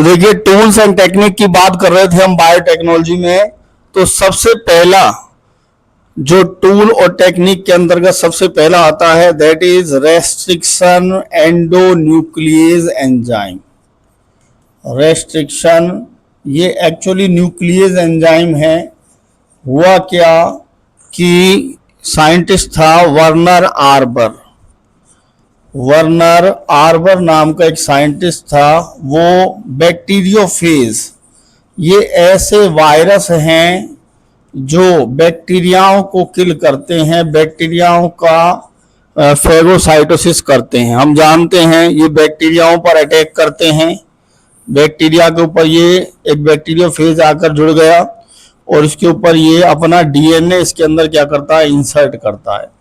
तो देखिए, tools and technique की बात कर रहे थे हम बायोटेक्नोलॉजी में। तो सबसे पहला जो टूल और टेक्निक के अंतर्गत सबसे पहला आता है, that is restriction endonuclease enzyme. Restriction, ये एक्चुअली न्यूक्लियेज एंजाइम है। हुआ क्या कि साइंटिस्ट था वर्नर आर्बर। वर्नर आर्बर नाम का एक साइंटिस्ट था। वो बैक्टीरियोफेज, ये ऐसे वायरस हैं जो बैक्टीरियाओं को किल करते हैं, बैक्टीरियाओं का फेगोसाइटोसिस करते हैं। हम जानते हैं ये बैक्टीरियाओं पर अटैक करते हैं। बैक्टीरिया के ऊपर ये एक बैक्टीरियोफेज आकर जुड़ गया और इसके ऊपर ये अपना डीएनए इसके अंदर क्या करता है, इंसर्ट करता है।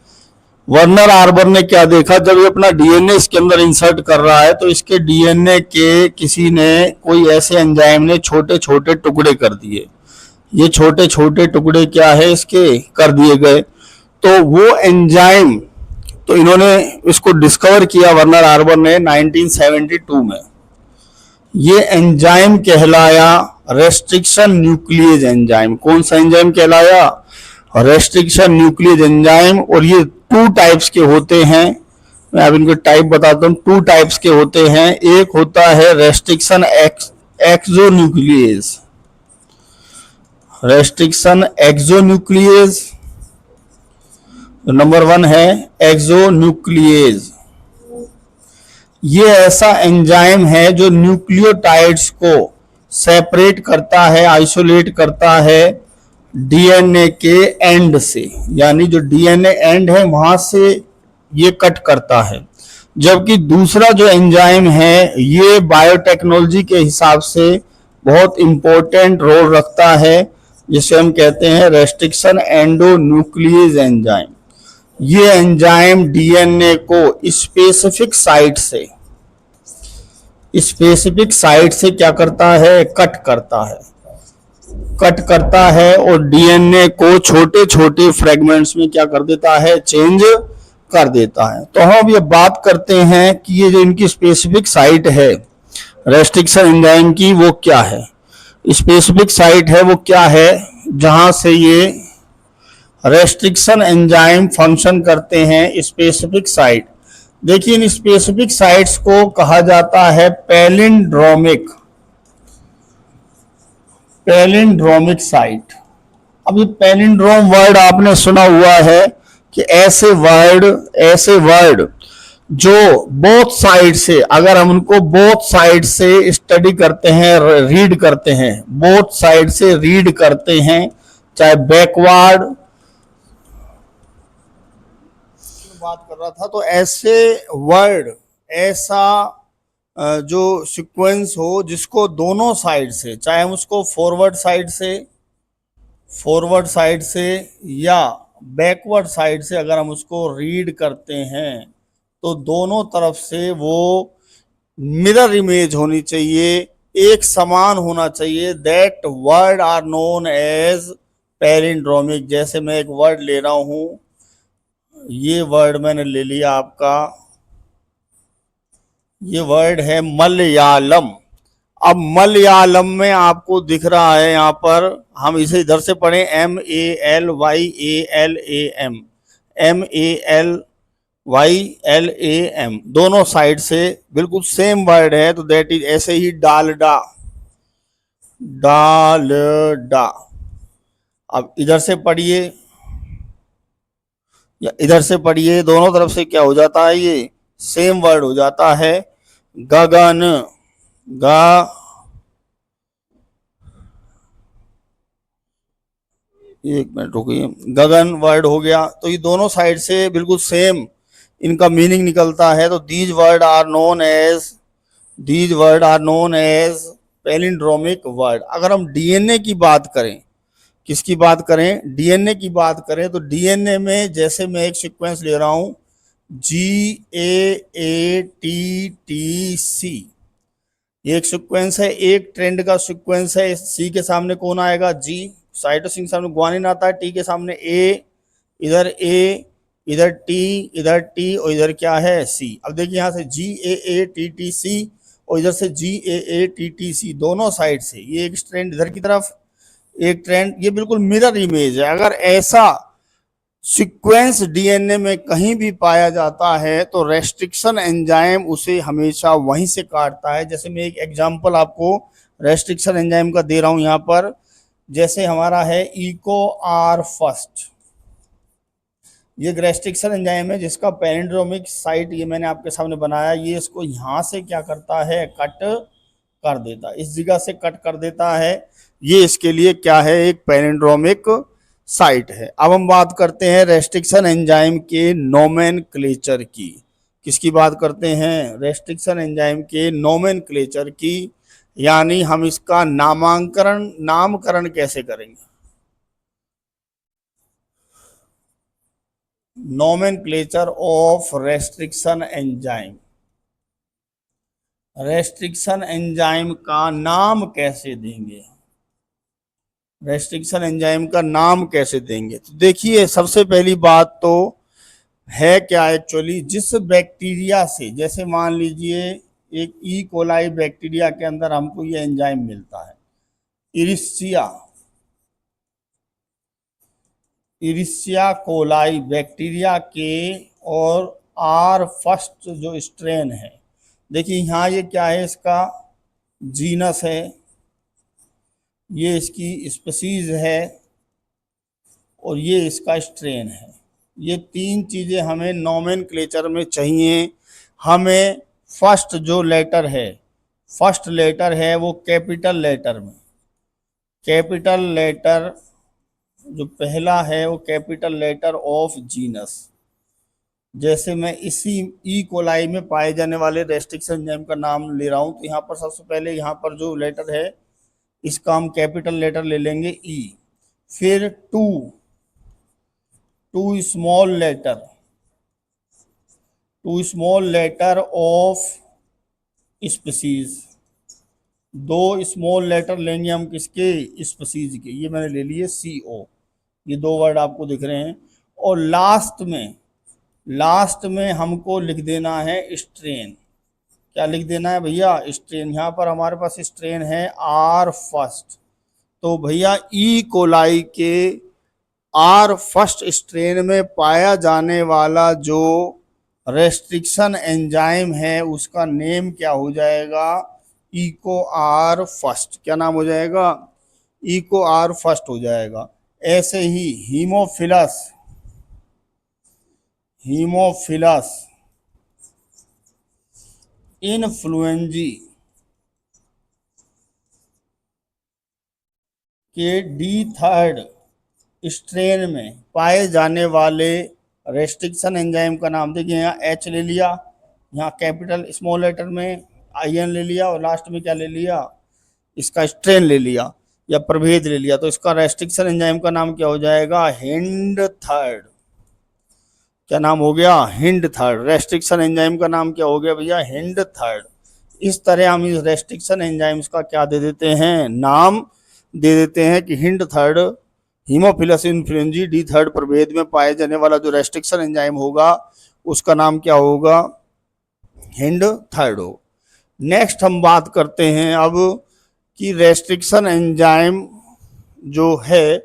वर्नर आर्बर ने क्या देखा, जब ये अपना डीएनए इसके अंदर इंसर्ट कर रहा है तो इसके डीएनए के किसी ने, कोई ऐसे एंजाइम ने छोटे छोटे टुकड़े कर दिए। ये छोटे छोटे टुकड़े क्या है, इसके कर दिए गए। तो वो एंजाइम, तो इन्होंने इसको डिस्कवर किया वर्नर आर्बर ने 1972 में। ये एंजाइम कहलाया रेस्ट्रिक्शन न्यूक्लियेज एंजाइम। कौन सा एंजाइम कहलाया? Restriction nuclease enzyme. और ये 2 टाइप्स के होते हैं। मैं अब इनको टाइप बताता हूँ। 2 टाइप्स के होते हैं। एक होता है रेस्ट्रिक्शन एक्सोन्यूक्लियेज, रेस्ट्रिक्शन एक्सोन्यूक्लियेज। नंबर 1 है एक्सोन्यूक्लियेज। ये ऐसा एंजाइम है जो न्यूक्लियोटाइड्स को सेपरेट करता है, आइसोलेट करता है डीएनए के एंड से, यानी जो डीएनए एंड है वहां से ये कट करता है। जबकि दूसरा जो एंजाइम है ये बायोटेक्नोलॉजी के हिसाब से बहुत इंपॉर्टेंट रोल रखता है, जिसे हम कहते हैं रेस्ट्रिक्शन एंडोन्यूक्लियेज एंजाइम। ये एंजाइम डीएनए को स्पेसिफिक साइट से क्या करता है, कट करता है और डीएनए को छोटे छोटे फ्रेगमेंट्स में क्या कर देता है, चेंज कर देता है। तो हम ये बात करते हैं कि ये जो इनकी स्पेसिफिक साइट है रेस्ट्रिक्शन एंजाइम की, वो क्या है। स्पेसिफिक साइट है वो क्या है, जहां से ये रेस्ट्रिक्शन एंजाइम फंक्शन करते हैं। स्पेसिफिक साइट, देखिए इन स्पेसिफिक साइट्स को कहा जाता है पैलिंड्रोमिक साइट। अब ये पैलिंड्रोम वर्ड आपने सुना हुआ है कि ऐसे वर्ड जो बोथ साइड से, अगर हम उनको बोथ साइड से स्टडी करते हैं, रीड करते हैं, बोथ साइड से रीड करते हैं, चाहे बैकवर्ड बात कर रहा था, तो ऐसे वर्ड, ऐसा जो सीक्वेंस हो जिसको दोनों साइड से, चाहे हम उसको फॉरवर्ड साइड से या बैकवर्ड साइड से अगर हम उसको रीड करते हैं तो दोनों तरफ से वो मिरर इमेज होनी चाहिए, एक समान होना चाहिए। That word are known as palindromic. जैसे मैं एक वर्ड ले रहा हूं, ये वर्ड मैंने ले लिया आपका, ये वर्ड है मलयालम। अब मलयालम में आपको दिख रहा है, यहाँ पर हम इसे इधर से पढ़ें MALYALAM, दोनों साइड से बिल्कुल सेम वर्ड है। तो दैट इज, ऐसे ही डालडा। अब इधर से पढ़िए या इधर से पढ़िए, दोनों तरफ से क्या हो जाता है, ये सेम वर्ड हो जाता है। गगन, एक मिनट रुकिए, गगन वर्ड हो गया। तो ये दोनों साइड से बिल्कुल सेम इनका मीनिंग निकलता है। तो these word are known as palindromic word. अगर हम डीएनए की बात करें, किसकी बात करें, डीएनए की बात करें, तो डीएनए में जैसे मैं एक सीक्वेंस ले रहा हूं GAATTC, ये एक सीक्वेंस है, एक ट्रेंड का सीक्वेंस है। सी के सामने कौन आएगा, जी। साइटोसिन के सामने ग्वानिन आता है, टी के सामने ए, इधर टी और इधर क्या है, सी। अब देखिए यहाँ से GAATTC और इधर से GAATTC दोनों साइड से, ये एक स्ट्रैंड इधर की तरफ, एक ट्रेंड, ये बिल्कुल मिरर इमेज है। अगर ऐसा सीक्वेंस डीएनए में कहीं भी पाया जाता है तो रेस्ट्रिक्शन एंजाइम उसे हमेशा वहीं से काटता है। जैसे मैं एक एग्जांपल आपको रेस्ट्रिक्शन एंजाइम का दे रहा हूं यहां पर, जैसे हमारा है इको आर फर्स्ट, ये एक रेस्ट्रिक्शन एंजाइम है जिसका पैलिंड्रोमिक साइट ये मैंने आपके सामने बनाया, ये इसको यहां से क्या करता है, कट कर देता है, इस जगह से कट कर देता है। ये इसके लिए क्या है, एक पैलिंड्रोमिक साइट है। अब हम बात करते हैं रेस्ट्रिक्शन एंजाइम के नोमेनक्लेचर की। किसकी बात करते हैं, रेस्ट्रिक्शन एंजाइम के नोमेनक्लेचर की, यानी हम इसका नामकरण कैसे करेंगे। Nomenclature of restriction enzyme, restriction enzyme का नाम कैसे देंगे, रेस्ट्रिक्शन एंजाइम का नाम कैसे देंगे। तो देखिए सबसे पहली बात तो है क्या, एक्चुअली जिस बैक्टीरिया से, जैसे मान लीजिए एक ई कोलाई बैक्टीरिया के अंदर हमको ये एंजाइम मिलता है, इरिस्सिया कोलाई बैक्टीरिया के, और आर फर्स्ट जो स्ट्रेन है, देखिए यहाँ ये क्या है, इसका जीनस है, ये इसकी स्पीसीज है, और ये इसका स्ट्रेन है। ये तीन चीज़ें हमें नोमेनक्लेचर में चाहिए। हमें फर्स्ट जो लेटर है, फर्स्ट लेटर है वो कैपिटल लेटर में, कैपिटल लेटर जो पहला है वो कैपिटल लेटर ऑफ जीनस। जैसे मैं इसी ई कोलाई में पाए जाने वाले रेस्ट्रिक्शन एंजाइम का नाम ले रहा हूँ, तो यहाँ पर सबसे पहले यहाँ पर जो लेटर है इसका हम कैपिटल लेटर ले लेंगे ई, फिर two small letter of species, दो स्मॉल लेटर लेंगे हम किसके, स्पीसीज के, ये मैंने ले लिए CO, ये दो वर्ड आपको दिख रहे हैं। और लास्ट में हमको लिख देना है स्ट्रेन। क्या लिख देना है भैया, स्ट्रेन। यहाँ पर हमारे पास स्ट्रेन है आर फर्स्ट, तो भैया ई कोलाई के आर फर्स्ट स्ट्रेन में पाया जाने वाला जो रेस्ट्रिक्शन एंजाइम है उसका नेम क्या हो जाएगा, इको आर फर्स्ट। क्या नाम हो जाएगा, इको आर फर्स्ट हो जाएगा। ऐसे ही हीमोफिलस इन्फ्लुएंजी के D3 स्ट्रेन में पाए जाने वाले रेस्ट्रिक्शन एंजाइम का नाम, देखिए यहाँ H ले लिया, यहाँ कैपिटल स्मॉल लेटर में IN ले लिया, और लास्ट में क्या ले लिया, इसका स्ट्रेन ले लिया या प्रभेद ले लिया, तो इसका रेस्ट्रिक्शन एंजाइम का नाम क्या हो जाएगा, हिंड3। क्या नाम हो गया, हिंड3। रेस्ट्रिक्शन एंजाइम का नाम क्या हो गया भैया, हिंड3। इस तरह हम इस रेस्ट्रिक्शन एंजाइम्स का क्या दे देते हैं, नाम दे देते हैं कि हिंड3 हीमोफिलस इन्फ्लुएंजी D3 प्रभेद में पाए जाने वाला जो रेस्ट्रिक्शन एंजाइम होगा उसका नाम क्या होगा, हिंड3 हो। नेक्स्ट हम बात करते हैं अब कि रेस्ट्रिक्शन एंजाइम जो है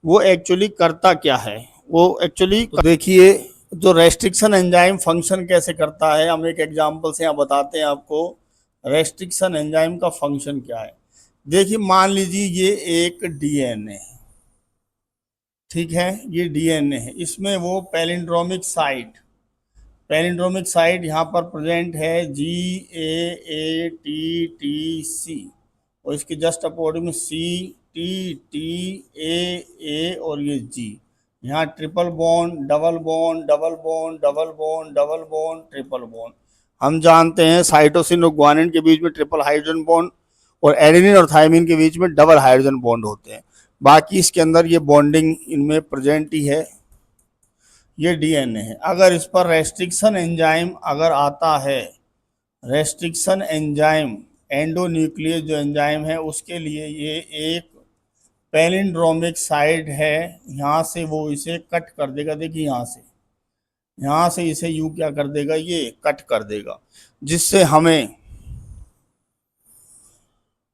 वो एक्चुअली करता क्या है। वो एक्चुअली देखिए जो रेस्ट्रिक्शन एंजाइम फंक्शन कैसे करता है, हम एक एग्जांपल से यहाँ बताते हैं आपको रेस्ट्रिक्शन एंजाइम का फंक्शन क्या है। देखिए मान लीजिए ये एक डीएनए है, ठीक है, ये डीएनए है, इसमें वो पैलिंड्रोमिक साइट यहाँ पर प्रेजेंट है GAATTC, और इसके जस्ट अपोजिट में CTTAA और ये G। यहाँ triple bond, double bond, double bond, double bond, double bond, triple bond. हम जानते हैं साइटोसिन और ग्वानिन के बीच में ट्रिपल हाइड्रोजन बॉन्ड, और एडेनिन और थायमिन के बीच में डबल हाइड्रोजन बॉन्ड होते हैं। बाकी इसके अंदर ये बॉन्डिंग इनमें प्रेजेंट ही है। ये डीएनए है। अगर इस पर रेस्ट्रिक्शन एंजाइम अगर आता है, रेस्ट्रिक्शन एंजाइम एंडोन्यूक्लियस जो एंजाइम है उसके लिए ये एक पैलिंड्रोमिक साइट है, यहाँ से वो इसे कट कर देगा। देखिए यहाँ से इसे यू क्या कर देगा, ये कट कर देगा, जिससे हमें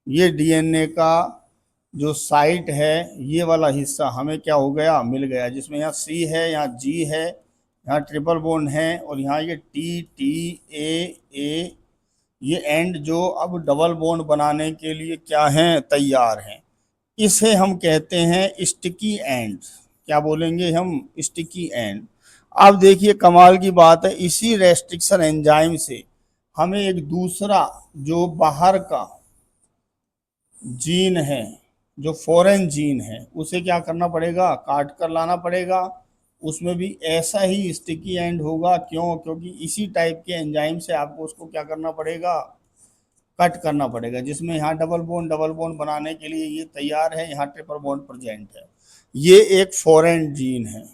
ये डीएनए का जो साइट है, ये वाला हिस्सा हमें क्या हो गया, मिल गया, जिसमें यहाँ सी है, यहाँ जी है, यहाँ ट्रिपल बॉन्ड है, और यहाँ ये टी टी ए, ये एंड जो अब डबल बॉन्ड बनाने के लिए क्या हैं, तैयार हैं। इसे हम कहते हैं स्टिकी एंड। क्या बोलेंगे हम, स्टिकी एंड। अब देखिए कमाल की बात है, इसी रेस्ट्रिक्शन एंजाइम से हमें एक दूसरा जो बाहर का जीन है, जो फॉरेन जीन है, उसे क्या करना पड़ेगा, काट कर लाना पड़ेगा। उसमें भी ऐसा ही स्टिकी एंड होगा, क्यों, क्योंकि इसी टाइप के एंजाइम से आपको उसको क्या करना पड़ेगा, कट करना पड़ेगा, जिसमें यहाँ डबल बॉन्ड बनाने के लिए ये तैयार है, यहाँ ट्रिपल बॉन्ड प्रेजेंट है। ये एक फॉरेन जीन है,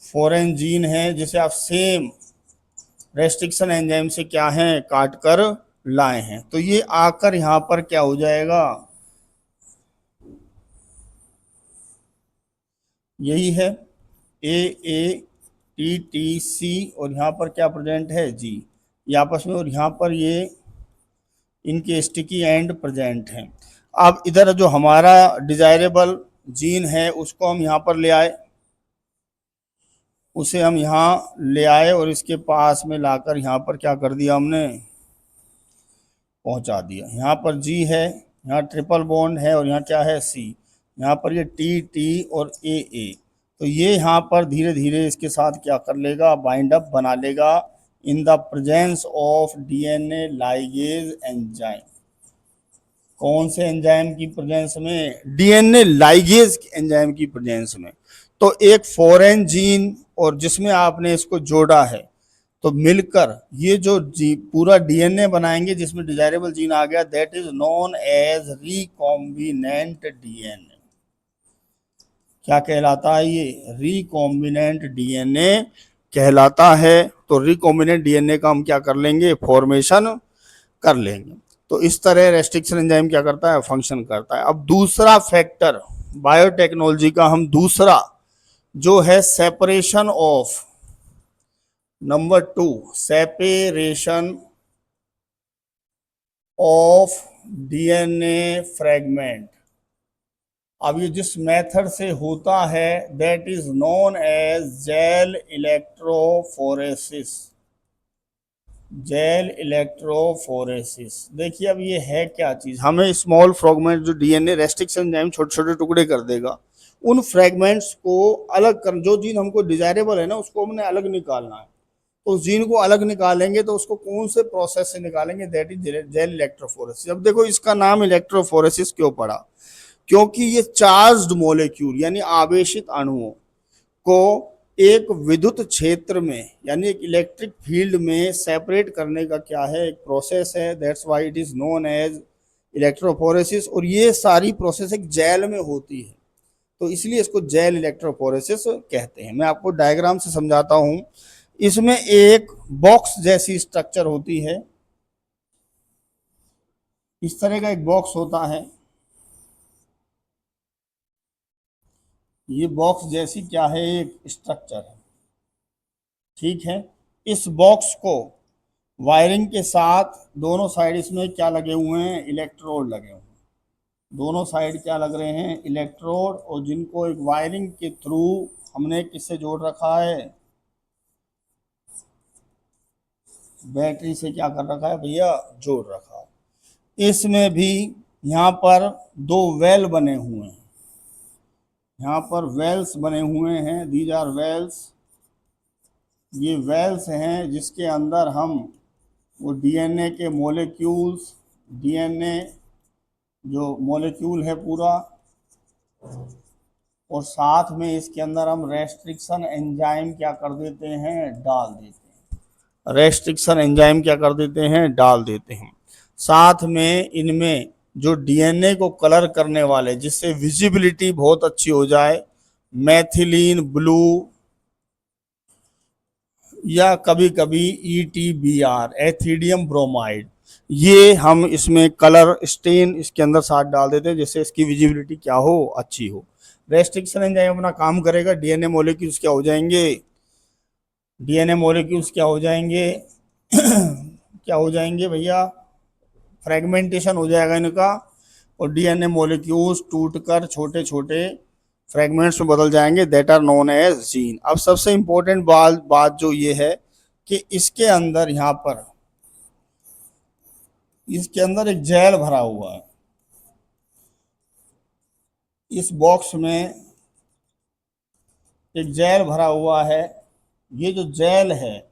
फॉरेन जीन है, जिसे आप सेम रेस्ट्रिक्शन एंजाइम से क्या है, काट कर लाए हैं। तो ये आकर यहाँ पर क्या हो जाएगा, यही है AATTC, और यहाँ पर क्या प्रेजेंट है, जी, ये आपस में, और यहाँ पर ये इनके स्टिकी एंड प्रेजेंट हैं। अब इधर जो हमारा डिजायरेबल जीन है उसको हम यहाँ पर ले आए, उसे हम यहाँ ले आए और इसके पास में लाकर यहाँ पर क्या कर दिया, हमने पहुँचा दिया। यहाँ पर जी है, यहाँ ट्रिपल बॉन्ड है, और यहाँ क्या है, सी, यहाँ पर ये टी टी और ए, तो ये यहाँ पर धीरे धीरे इसके साथ क्या कर लेगा, बाइंड अप बना लेगा in the presence of DNA ligase enzyme. कौन से एंजाइम की प्रेजेंस में, डीएनए लाइगेज एंजाइम की प्रेजेंस में। तो एक फॉरेन जीन और जिसमें आपने इसको जोड़ा है, तो मिलकर ये जो पूरा डीएनए बनाएंगे, जिसमें डिजायरेबल जीन आ गया, that is known as recombinant DNA. क्या कहलाता है ये, रिकॉम्बिनेंट डीएनए कहलाता है। तो रिकॉम्बिनेंट डीएनए का हम क्या कर लेंगे, फॉर्मेशन कर लेंगे। तो इस तरह रेस्ट्रिक्शन एंजाइम क्या करता है, फंक्शन करता है। अब दूसरा फैक्टर बायोटेक्नोलॉजी का, हम दूसरा जो है separation of, number 2, separation of DNA fragment. अब ये जिस मेथड से होता है, that is known as gel electrophoresis. Gel electrophoresis, देखिए अब ये है क्या चीज, हमें स्मॉल फ्रेगमेंट जो डीएनए रेस्ट्रिक्शन एंजाइम छोटे छोटे टुकड़े कर देगा, उन फ्रेगमेंट्स को अलग कर, जो जीन हमको डिजायरेबल है ना उसको हमने अलग निकालना है। तो उस जीन को अलग निकालेंगे तो उसको कौन से प्रोसेस से निकालेंगे, दैट इज जेल इलेक्ट्रोफोरेसिस। अब देखो इसका नाम इलेक्ट्रोफोरेसिस क्यों पड़ा, क्योंकि ये चार्ज्ड मॉलिक्यूल यानी आवेशित अणुओं को एक विद्युत क्षेत्र में यानी एक इलेक्ट्रिक फील्ड में सेपरेट करने का क्या है, एक प्रोसेस है, that's why it is known as electrophoresis. और ये सारी प्रोसेस एक जेल में होती है, तो इसलिए इसको जेल इलेक्ट्रोफोरेसिस कहते हैं। मैं आपको डायग्राम से समझाता हूं। इसमें एक बॉक्स जैसी स्ट्रक्चर होती है, इस तरह का एक बॉक्स होता है, ये बॉक्स जैसी क्या है, एक स्ट्रक्चर है, ठीक है। इस बॉक्स को वायरिंग के साथ दोनों साइड इसमें क्या लगे हुए हैं, इलेक्ट्रोड लगे हुए हैं, दोनों साइड क्या लग रहे हैं, इलेक्ट्रोड, और जिनको एक वायरिंग के थ्रू हमने किससे जोड़ रखा है, बैटरी से क्या कर रखा है भैया, जोड़ रखा है। इसमें भी यहाँ पर दो वेल बने हुए हैं, यहाँ पर वेल्स बने हुए हैं, दीज आर वेल्स, ये वेल्स हैं जिसके अंदर हम वो डीएनए के मॉलिक्यूल्स, डीएनए जो मॉलिक्यूल है पूरा, और साथ में इसके अंदर हम रेस्ट्रिक्शन एंजाइम क्या कर देते हैं, डाल देते हैं, रेस्ट्रिक्शन एंजाइम क्या कर देते हैं, डाल देते हैं। साथ में इनमें जो डीएनए को कलर करने वाले, जिससे विजिबिलिटी बहुत अच्छी हो जाए, मैथिलीन ब्लू या कभी कभी ETBR, एथिडियम ब्रोमाइड, ये हम इसमें कलर स्टेन इसके अंदर साथ डाल देते हैं, जिससे इसकी विजिबिलिटी क्या हो, अच्छी हो। रेस्ट्रिक्शन एंजाइम अपना काम करेगा, डीएनए मॉलिक्यूल्स क्या हो जाएंगे, डीएनए मॉलिक्यूल्स क्या हो जाएंगे क्या हो जाएंगे भैया, फ्रेगमेंटेशन हो जाएगा इनका और डीएनए मॉलिक्यूल्स टूटकर छोटे छोटे फ्रेगमेंट्स में बदल जाएंगे, that are known as gene. अब सबसे इंपॉर्टेंट बात जो ये है कि इसके अंदर यहाँ पर इसके अंदर एक जेल भरा हुआ है। इस बॉक्स में एक जेल भरा हुआ है। ये जो जेल है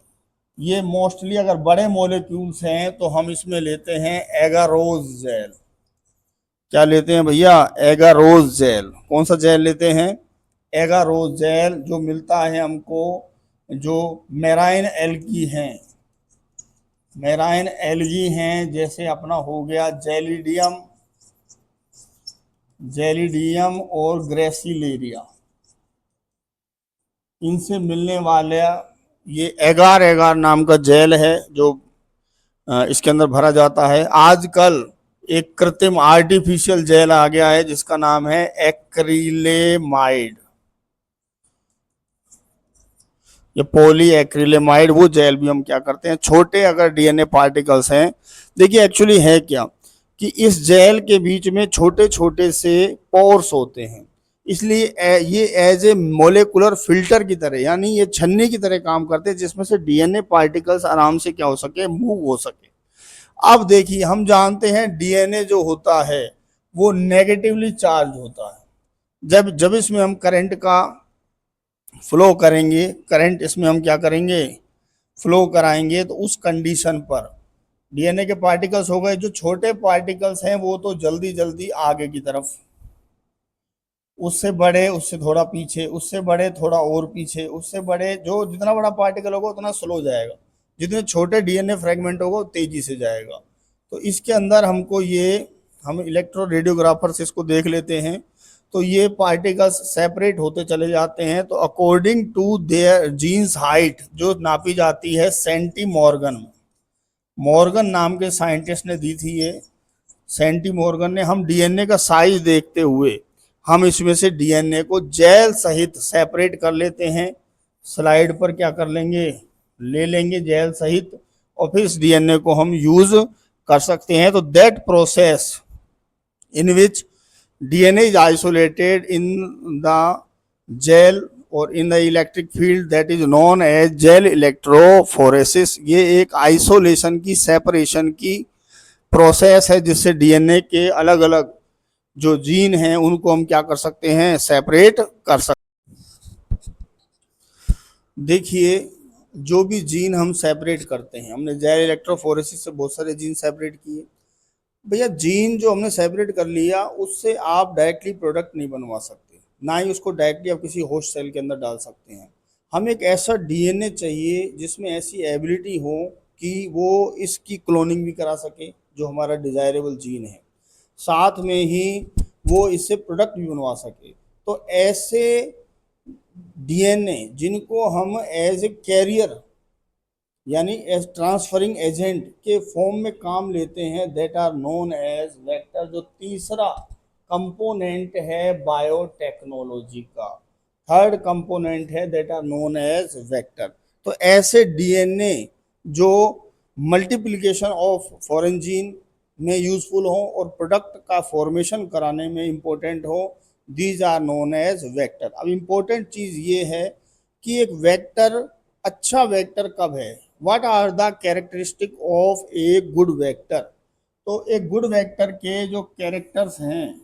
ये मोस्टली अगर बड़े मॉलिक्यूल्स हैं तो हम इसमें लेते हैं एगारोज जेल। क्या लेते हैं भैया? Agarose gel. कौन सा जेल लेते हैं? एगारोज जेल, जो मिलता है हमको जो मेराइन एल्गी हैं, मेराइन एल्गी हैं, जैसे अपना हो गया जेलिडियम, जेलिडियम और ग्रेसिलेरिया, इनसे मिलने वाला ये एगार एगार नाम का जेल है जो इसके अंदर भरा जाता है। आजकल एक कृत्रिम आर्टिफिशियल जेल आ गया है जिसका नाम है एक्रिलेमाइड, ये पॉली एक्रिलेमाइड, वो जेल भी हम क्या करते हैं, छोटे अगर डीएनए पार्टिकल्स हैं। देखिए एक्चुअली है क्या कि इस जेल के बीच में छोटे छोटे से पोर्स होते हैं, इसलिए ये एज ए मोलेकुलर फिल्टर की तरह, यानी ये छन्नी की तरह काम करते हैं जिसमें से डीएनए पार्टिकल्स आराम से क्या हो सके, मूव हो सके। अब देखिए हम जानते हैं डीएनए जो होता है वो नेगेटिवली चार्ज होता है। जब जब इसमें हम करंट का फ्लो करेंगे, करंट इसमें हम क्या करेंगे, फ्लो कराएंगे, तो उस कंडीशन पर डीएनए के पार्टिकल्स हो गए, जो छोटे पार्टिकल्स हैं वो तो जल्दी जल्दी आगे की तरफ, उससे बड़े उससे थोड़ा पीछे, उससे बड़े थोड़ा और पीछे, उससे बड़े, जो जितना बड़ा पार्टिकल होगा उतना स्लो जाएगा, जितने छोटे डीएनए फ्रेगमेंट होगा तेजी से जाएगा। तो इसके अंदर हमको ये, हम इलेक्ट्रो रेडियोग्राफर से इसको देख लेते हैं, तो ये पार्टिकल्स सेपरेट होते चले जाते हैं। तो according to their genes height जो नापी जाती है सेंटी मॉर्गन में, मॉर्गन नाम के साइंटिस्ट ने दी थी ये, सेंटी मॉर्गन ने। हम डीएनए का साइज देखते हुए हम इसमें से डीएनए को जेल सहित सेपरेट कर लेते हैं। स्लाइड पर क्या कर लेंगे, ले लेंगे जेल सहित, और फिर इस डीएनए को हम यूज कर सकते हैं। तो that process in which DNA is isolated in the gel और in the electric field, that is known as gel electrophoresis. ये एक आइसोलेशन की, सेपरेशन की प्रोसेस है जिससे डीएनए के अलग अलग जो जीन हैं उनको हम क्या कर सकते हैं, सेपरेट कर सकते। देखिए जो भी जीन हम सेपरेट करते हैं, हमने जेल इलेक्ट्रोफोरेसिस से बहुत सारे जीन सेपरेट किए। भैया जीन जो हमने सेपरेट कर लिया उससे आप डायरेक्टली प्रोडक्ट नहीं बनवा सकते, ना ही उसको डायरेक्टली आप किसी होस्ट सेल के अंदर डाल सकते हैं। हमें एक ऐसा डीएनए चाहिए जिसमें ऐसी एबिलिटी हो कि वो इसकी क्लोनिंग भी करा सके, जो हमारा डिजायरेबल जीन है, साथ में ही वो इससे प्रोडक्ट भी बनवा सके। तो ऐसे डीएनए जिनको हम एज ए कैरियर यानी एज ट्रांसफरिंग एजेंट के फॉर्म में काम लेते हैं, that are known as vector. जो तीसरा कंपोनेंट है बायोटेक्नोलॉजी का, थर्ड कंपोनेंट है, that are known as vector. तो ऐसे डीएनए जो मल्टीप्लिकेशन ऑफ फॉरेन जीन में यूजफुल हो और प्रोडक्ट का फॉर्मेशन कराने में इंपॉर्टेंट हो, these are known as vector. अब इंपॉर्टेंट चीज ये है कि एक वेक्टर, अच्छा वेक्टर कब है, what are the characteristic of a good vector. तो एक गुड वेक्टर के जो कैरेक्टर्स हैं,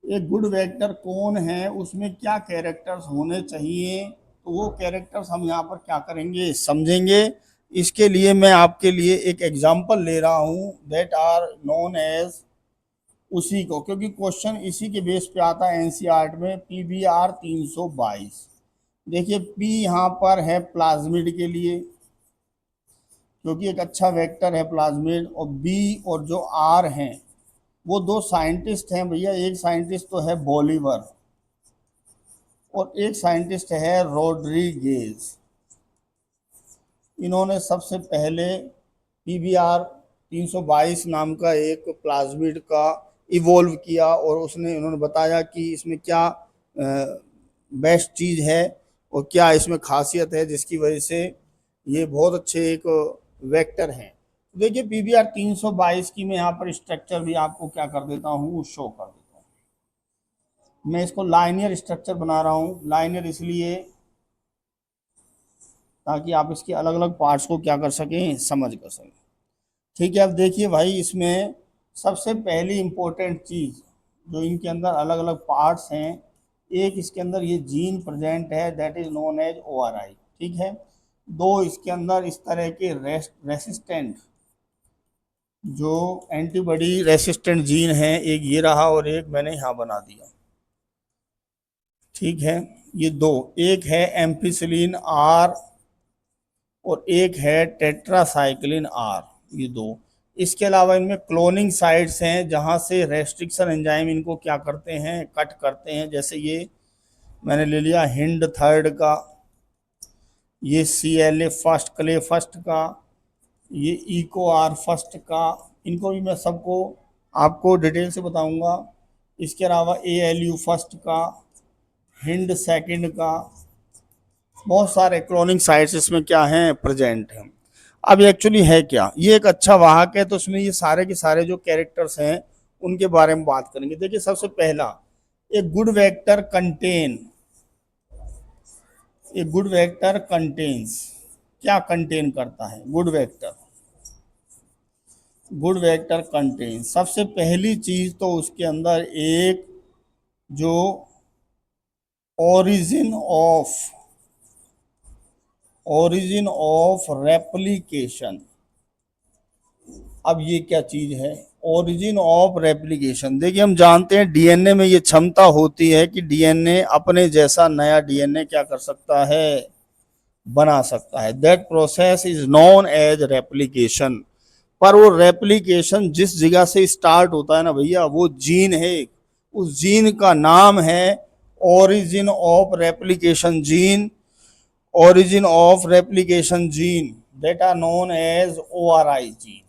एक गुड वेक्टर कौन है, उसमें क्या कैरेक्टर्स होने चाहिए, तो वो कैरेक्टर्स हम यहाँ पर क्या करेंगे, समझेंगे। इसके लिए मैं आपके लिए एक एग्जांपल ले रहा हूँ, दैट आर नोन एज, उसी को, क्योंकि क्वेश्चन इसी के बेस पे आता है एनसीईआरटी में, पीबीआर 322। देखिए पी यहाँ पर है प्लाज्मिड के लिए, क्योंकि एक अच्छा वेक्टर है प्लाज्मिड, और बी और जो आर हैं वो दो साइंटिस्ट हैं भैया, एक साइंटिस्ट तो है बोलीवर और एक साइंटिस्ट है रोड्रीगेज। इन्होंने सबसे पहले पीबीआर 322 नाम का एक प्लाज्मिड का इवोल्व किया और उन्होंने बताया कि इसमें क्या बेस्ट चीज़ है और क्या इसमें खासियत है जिसकी वजह से ये बहुत अच्छे एक वेक्टर हैं। देखिए पीबीआर 322 की मैं यहाँ पर स्ट्रक्चर भी आपको क्या कर देता हूँ, शो कर देता हूँ। मैं इसको लाइनियर स्ट्रक्चर बना रहा हूँ, लाइनियर इसलिए ताकि आप इसके अलग अलग पार्ट्स को क्या कर सकें, समझ कर सकें। ठीक है, अब देखिए भाई, इसमें सबसे पहली इम्पोर्टेंट चीज़ जो इनके अंदर अलग अलग पार्ट्स हैं, एक इसके अंदर ये जीन प्रेजेंट है, that is known as ORI। ठीक है, दो इसके अंदर इस तरह के रेसिस्टेंट जो एंटीबॉडी रेसिस्टेंट जीन है, एक ये रहा और एक मैंने यहाँ बना दिया। ठीक है, ये दो, एक है एम्पिसिलिन आर और एक है टेट्रासाइक्लिन आर, ये दो। इसके अलावा इनमें क्लोनिंग साइट्स हैं जहाँ से रेस्ट्रिक्शन एंजाइम इनको क्या करते हैं, कट करते हैं। जैसे ये मैंने ले लिया हिंड थर्ड का, ये CLA फर्स्ट, क्ले फर्स्ट का, ये इको आर फर्स्ट का, इनको भी मैं सबको आपको डिटेल से बताऊंगा। इसके अलावा ALU फर्स्ट का, हिंड सेकंड का, बहुत सारे क्लोनिंग साइट्स इसमें क्या हैं, प्रेजेंट हैं। अब ये एक्चुअली है क्या, ये एक अच्छा वाहक है, तो उसमें ये सारे के सारे जो कैरेक्टर्स हैं उनके बारे में बात करेंगे। देखिए सबसे पहला, एक गुड वेक्टर कंटेन, एक गुड वेक्टर कंटेन्स, क्या कंटेन करता है good vector, good vector contain सबसे पहली चीज तो उसके अंदर एक जो ओरिजिन ऑफ रेप्लिकेशन। अब ये क्या चीज है, ओरिजिन ऑफ रेप्लिकेशन। देखिए हम जानते हैं डीएनए में ये क्षमता होती है कि डीएनए अपने जैसा नया डीएनए क्या कर सकता है, बना सकता है। That process is known as replication. पर वो रेप्लिकेशन जिस जगह से स्टार्ट होता है ना भैया, वो जीन है, उस जीन का नाम है origin of replication gene, origin of replication gene, that are known as ORI gene.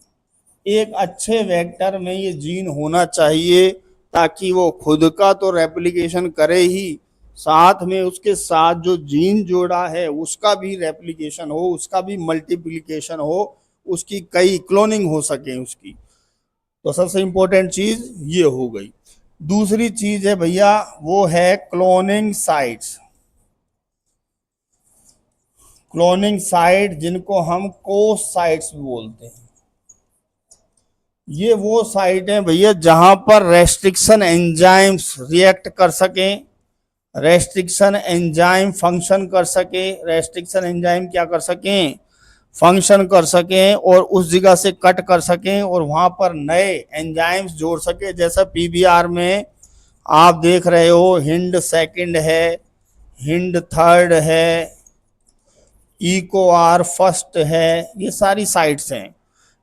एक अच्छे वेक्टर में ये जीन होना चाहिए ताकि वो खुद का तो रेप्लिकेशन करे ही, साथ में उसके साथ जो जीन जोड़ा है उसका भी रेप्लिकेशन हो, उसका भी मल्टीप्लिकेशन हो, उसकी कई क्लोनिंग हो सके उसकी। तो सबसे इंपॉर्टेंट चीज ये हो गई। दूसरी चीज है भैया, वो है क्लोनिंग साइट्स। क्लोनिंग साइट जिनको हम कोस साइट्स बोलते हैं, ये वो साइट है भैया जहां पर रेस्ट्रिक्शन एंजाइम्स रिएक्ट कर सकें, रेस्ट्रिक्शन एंजाइम फंक्शन कर सके, रेस्ट्रिक्शन एंजाइम क्या कर सकें, फंक्शन कर सकें और उस जगह से कट कर सकें और वहां पर नए एंजाइम्स जोड़ सके। जैसा पीबीआर में आप देख रहे हो, हिंड सेकंड है, हिंड थर्ड है, इको आर फर्स्ट है, ये सारी साइट्स हैं।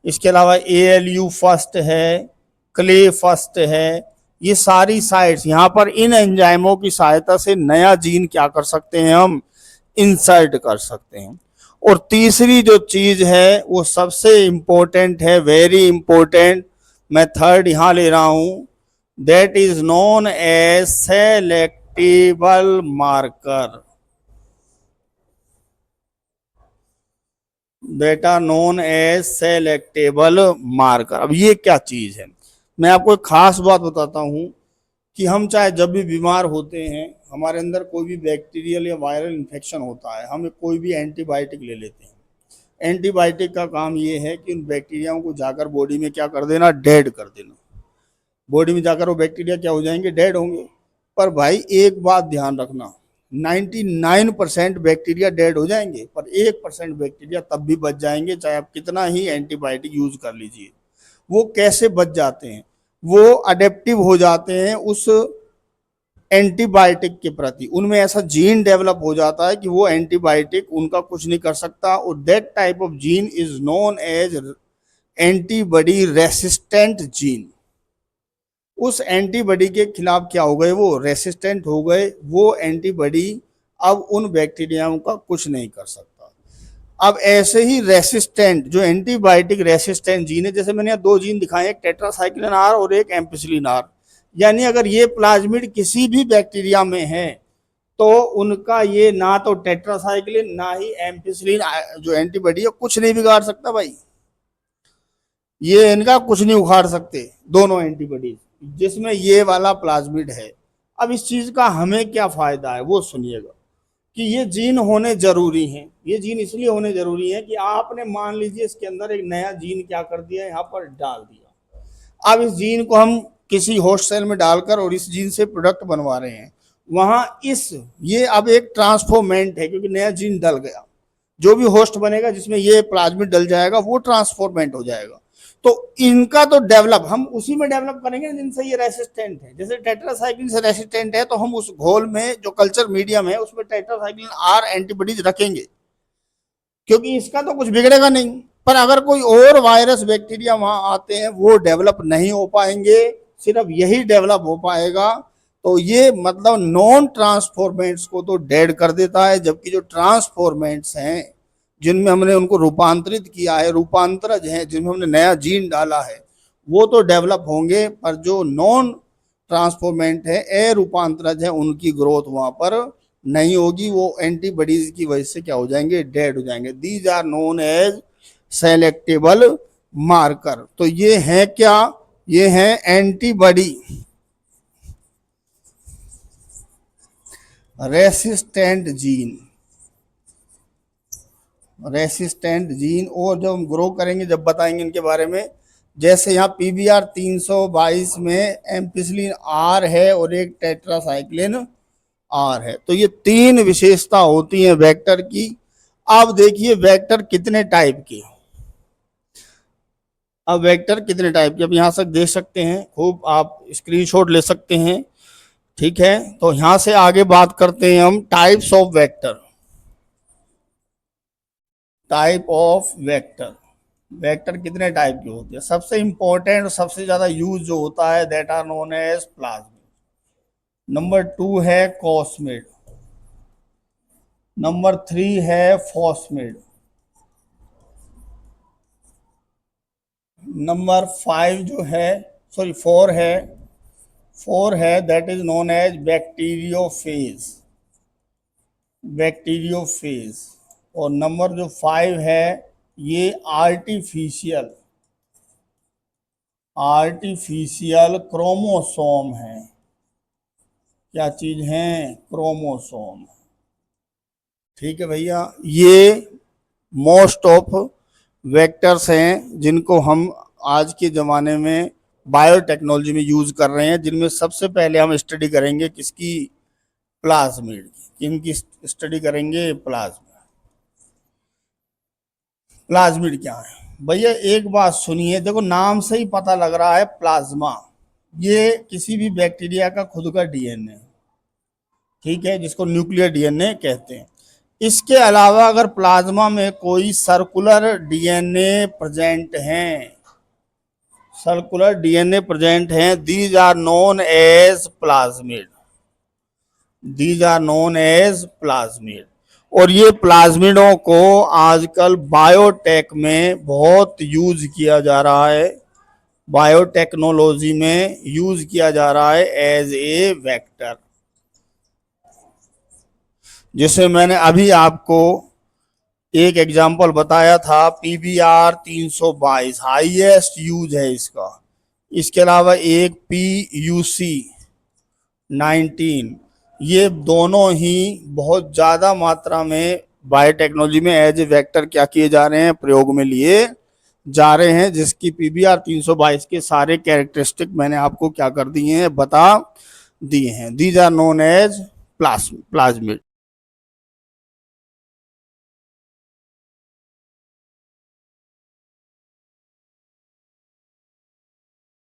इसके अलावा ALU फर्स्ट है, क्ले फर्स्ट है, ये सारी साइट्स यहाँ पर इन एंजाइमों की सहायता से नया जीन क्या कर सकते हैं, हम इंसर्ट कर सकते हैं। और तीसरी जो चीज है वो सबसे इंपॉर्टेंट है, वेरी इंपॉर्टेंट, मैं थर्ड यहाँ ले रहा हूं, that is known as selectable marker, that are known as selectable marker. अब ये क्या चीज है, मैं आपको एक खास बात बताता हूं कि हम चाहे जब भी बीमार होते हैं, हमारे अंदर कोई भी बैक्टीरियल या वायरल इन्फेक्शन होता है, हम कोई भी एंटीबायोटिक ले लेते हैं। एंटीबायोटिक का काम ये है कि उन बैक्टीरियाओं को जाकर बॉडी में क्या कर देना, डेड कर देना। बॉडी में जाकर वो बैक्टीरिया क्या हो जाएंगे, डेड होंगे। पर भाई एक बात ध्यान रखना, 99% बैक्टीरिया डेड हो जाएंगे, पर 1% बैक्टीरिया तब भी बच जाएंगे चाहे आप कितना ही एंटीबायोटिक यूज कर लीजिए। वो कैसे बच जाते हैं, वो अडेप्टिव हो जाते हैं उस एंटीबायोटिक के प्रति, उनमें ऐसा जीन डेवलप हो जाता है कि वो एंटीबायोटिक उनका कुछ नहीं कर सकता। और that type of gene is known as antibody resistant gene. उस एंटीबॉडी के खिलाफ क्या हो गए, वो रेसिस्टेंट हो गए, वो एंटीबॉडी अब उन बैक्टीरियाओं का कुछ नहीं कर सकता। अब ऐसे ही रेसिस्टेंट जो एंटीबायोटिक रेसिस्टेंट जीन है, जैसे मैंने यहाँ दो जीन दिखाए, एक टेट्रासाइक्लिन आर और एक एम्पिसिलिन आर, यानी अगर ये प्लाज्मिड किसी भी बैक्टीरिया में है तो उनका ये ना तो टेट्रासाइक्लिन ना ही एम्पिसिलिन जो एंटीबॉडी है कुछ नहीं बिगाड़ सकता भाई। ये इनका कुछ नहीं उखाड़ सकते दोनों एंटीबॉडीज, जिसमें ये वाला प्लाज्मिड है। अब इस चीज का हमें क्या फायदा है वो सुनिएगा कि ये जीन होने जरूरी हैं। ये जीन इसलिए होने जरूरी है कि आपने मान लीजिए इसके अंदर एक नया जीन क्या कर दिया, यहाँ पर डाल दिया। अब इस जीन को हम किसी होस्ट सेल में डालकर और इस जीन से प्रोडक्ट बनवा रहे हैं, वहां ये अब एक ट्रांसफॉर्मेंट है, क्योंकि नया जीन डल गया। जो भी होस्ट बनेगा जिसमें ये प्लाज्मिड डल जाएगा वो ट्रांसफॉर्मेंट हो जाएगा। तो इनका तो डेवलप हम उसी में डेवलप करेंगे जिनसे ये रेसिस्टेंट है। जैसे टेट्रासाइक्लिन से रेसिस्टेंट है तो हम उस घोल में जो कल्चर मीडियम है उसमें टेट्रासाइक्लिन आर एंटीबॉडीज रखेंगे, क्योंकि इसका तो कुछ बिगड़ेगा नहीं। पर अगर कोई और वायरस बैक्टीरिया वहां आते हैं वो डेवलप नहीं हो पाएंगे, सिर्फ यही डेवलप हो पाएगा। तो ये मतलब नॉन ट्रांसफॉर्मेंट्स को तो डेड कर देता है, जबकि जो ट्रांसफॉर्मेंट्स हैं जिनमें हमने उनको रूपांतरित किया है, रूपांतरज हैं जिनमें हमने नया जीन डाला है, वो तो डेवलप होंगे। पर जो नॉन ट्रांसफॉर्मेंट है, अरूपांतरज है, उनकी ग्रोथ वहां पर नहीं होगी। वो एंटीबॉडीज की वजह से क्या हो जाएंगे, डेड हो जाएंगे। These are known as selectable marker. तो ये है क्या, ये है antibody resistant gene, resistant gene. और जब हम ग्रो करेंगे जब बताएंगे इनके बारे में। जैसे यहाँ PBR 322 में एम्पिसिलिन आर है और एक टेट्रासाइक्लिन आर है। तो ये तीन विशेषता होती हैं वेक्टर की। अब देखिए वेक्टर कितने टाइप के, अब वेक्टर कितने टाइप के अब यहां से देख सकते हैं, खूब आप स्क्रीनशॉट ले सकते हैं। ठीक है, तो यहां से आगे बात करते हैं हम types of vector. Type of vector, vector कितने टाइप के होते हैं। सबसे इंपॉर्टेंट और सबसे ज्यादा यूज जो होता है that are known as plasmid. Number 2 है कॉस्मिड। नंबर 3 है फॉस्मिड। नंबर 5 जो है, सॉरी 4 है that is known as bacteriophage, bacteriophage. और नंबर जो 5 है ये आर्टिफिशियल, आर्टिफिशियल क्रोमोसोम है। क्या चीज है, क्रोमोसोम। ठीक है भैया, ये मोस्ट ऑफ वेक्टर्स हैं जिनको हम आज के ज़माने में बायोटेक्नोलॉजी में यूज़ कर रहे हैं, जिनमें सबसे पहले हम स्टडी करेंगे किसकी, प्लाज्मिड की। किनकी स्टडी करेंगे, प्लाज्मिड। प्लाज्मिड क्या है भैया, एक बात सुनिए, देखो नाम से ही पता लग रहा है प्लाज्मा, ये किसी भी बैक्टीरिया का खुद का डीएनए, ठीक है, जिसको न्यूक्लियर डीएनए कहते हैं। इसके अलावा अगर प्लाज्मा में कोई सर्कुलर डीएनए प्रेजेंट हैं, सर्कुलर डीएनए प्रेजेंट हैं, these are known as plasmid, these are known as plasmid. और ये प्लाज्मिडों को आजकल बायोटेक में बहुत यूज किया जा रहा है, बायोटेक्नोलॉजी में यूज किया जा रहा है एज ए वेक्टर। जिसे मैंने अभी आपको एक एग्जांपल बताया था, PBR 322 हाईएस्ट यूज है इसका। इसके अलावा एक PUC 19, ये दोनों ही बहुत ज़्यादा मात्रा में बायोटेक्नोलॉजी में एज ए वेक्टर क्या किए जा रहे हैं, प्रयोग में लिए जा रहे हैं, जिसकी PBR 322 के सारे कैरेक्टरिस्टिक मैंने आपको क्या कर दिए हैं, बता दिए हैं। These are known as plasmid.